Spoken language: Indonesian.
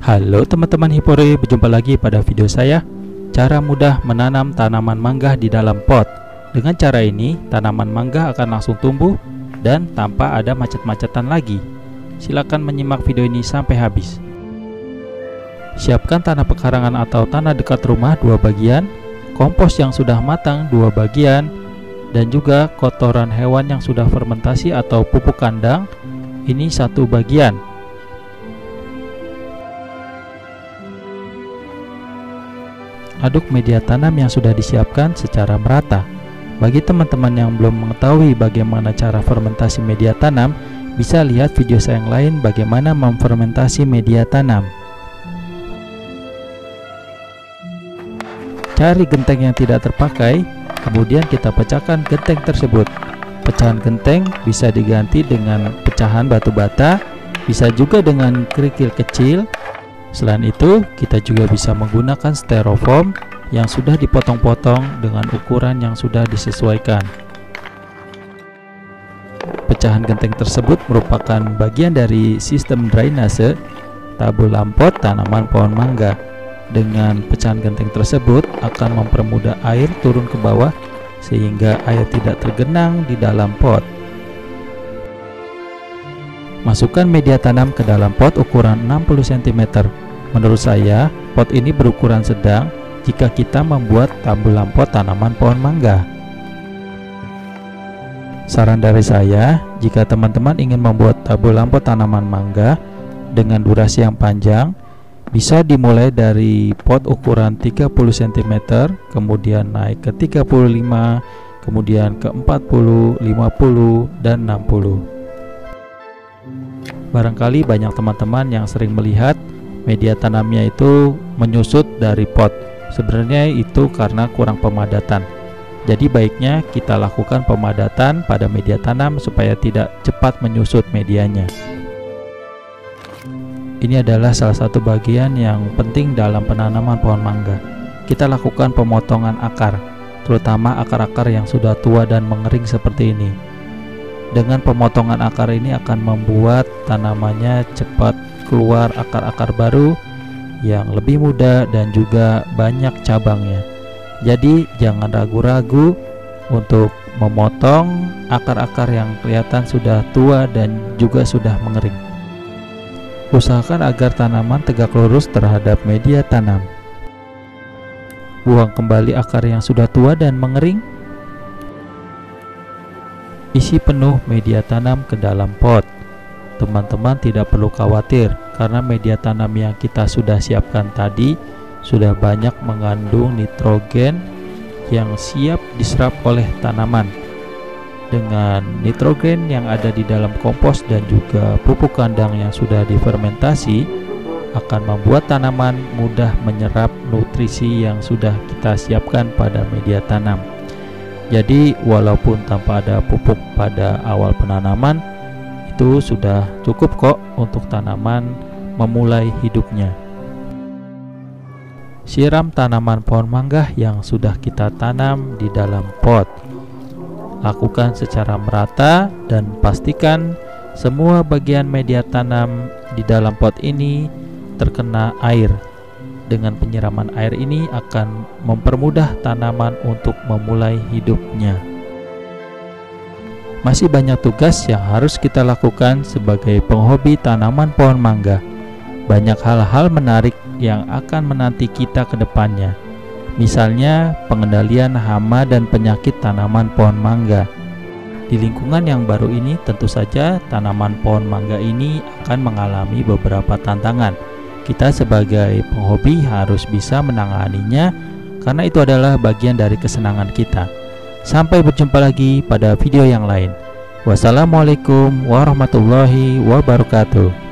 Halo teman-teman Hipore, berjumpa lagi pada video saya cara mudah menanam tanaman mangga di dalam pot. Dengan cara ini tanaman mangga akan langsung tumbuh dan tanpa ada macet-macetan lagi. Silakan menyimak video ini sampai habis. Siapkan tanah pekarangan atau tanah dekat rumah 2 bagian, kompos yang sudah matang 2 bagian, dan juga kotoran hewan yang sudah fermentasi atau pupuk kandang ini 1 bagian. Aduk media tanam yang sudah disiapkan secara merata. Bagi teman-teman yang belum mengetahui bagaimana cara fermentasi media tanam, bisa lihat video saya yang lain bagaimana memfermentasi media tanam. Cari genteng yang tidak terpakai, kemudian kita pecahkan genteng tersebut. Pecahan genteng bisa diganti dengan pecahan batu bata, bisa juga dengan kerikil kecil. Selain itu, kita juga bisa menggunakan styrofoam yang sudah dipotong-potong dengan ukuran yang sudah disesuaikan. Pecahan genteng tersebut merupakan bagian dari sistem drainase tabul lampot tanaman pohon mangga. Dengan pecahan genteng tersebut akan mempermudah air turun ke bawah sehingga air tidak tergenang di dalam pot. Masukkan media tanam ke dalam pot ukuran 60 cm. Menurut saya, pot ini berukuran sedang jika kita membuat tabul lampot tanaman pohon mangga. Saran dari saya, jika teman-teman ingin membuat tabul lampot tanaman mangga dengan durasi yang panjang, bisa dimulai dari pot ukuran 30 cm, kemudian naik ke 35, kemudian ke 40, 50, dan 60. Barangkali banyak teman-teman yang sering melihat media tanamnya itu menyusut dari pot. Sebenarnya itu karena kurang pemadatan. Jadi baiknya kita lakukan pemadatan pada media tanam supaya tidak cepat menyusut medianya. Ini adalah salah satu bagian yang penting dalam penanaman pohon mangga. Kita lakukan pemotongan akar, terutama akar-akar yang sudah tua dan mengering seperti ini. Dengan pemotongan akar ini akan membuat tanamannya cepat keluar akar-akar baru yang lebih muda dan juga banyak cabangnya. Jadi jangan ragu-ragu untuk memotong akar-akar yang kelihatan sudah tua dan juga sudah mengering. Usahakan agar tanaman tegak lurus terhadap media tanam. Buang kembali akar yang sudah tua dan mengering. Isi penuh media tanam ke dalam pot. Teman-teman tidak perlu khawatir karena media tanam yang kita sudah siapkan tadi sudah banyak mengandung nitrogen yang siap diserap oleh tanaman. Dengan nitrogen yang ada di dalam kompos dan juga pupuk kandang yang sudah difermentasi akan membuat tanaman mudah menyerap nutrisi yang sudah kita siapkan pada media tanam. Jadi walaupun tanpa ada pupuk pada awal penanaman, itu sudah cukup kok untuk tanaman memulai hidupnya. Siram tanaman pohon mangga yang sudah kita tanam di dalam pot. Lakukan secara merata dan pastikan semua bagian media tanam di dalam pot ini terkena air. Dengan penyiraman air ini akan mempermudah tanaman untuk memulai hidupnya. Masih banyak tugas yang harus kita lakukan sebagai penghobi tanaman pohon mangga. Banyak hal-hal menarik yang akan menanti kita ke depannya. Misalnya pengendalian hama dan penyakit tanaman pohon mangga. Di lingkungan yang baru ini tentu saja tanaman pohon mangga ini akan mengalami beberapa tantangan. Kita sebagai penghobi harus bisa menanganinya karena itu adalah bagian dari kesenangan kita. Sampai berjumpa lagi pada video yang lain. Wassalamualaikum warahmatullahi wabarakatuh.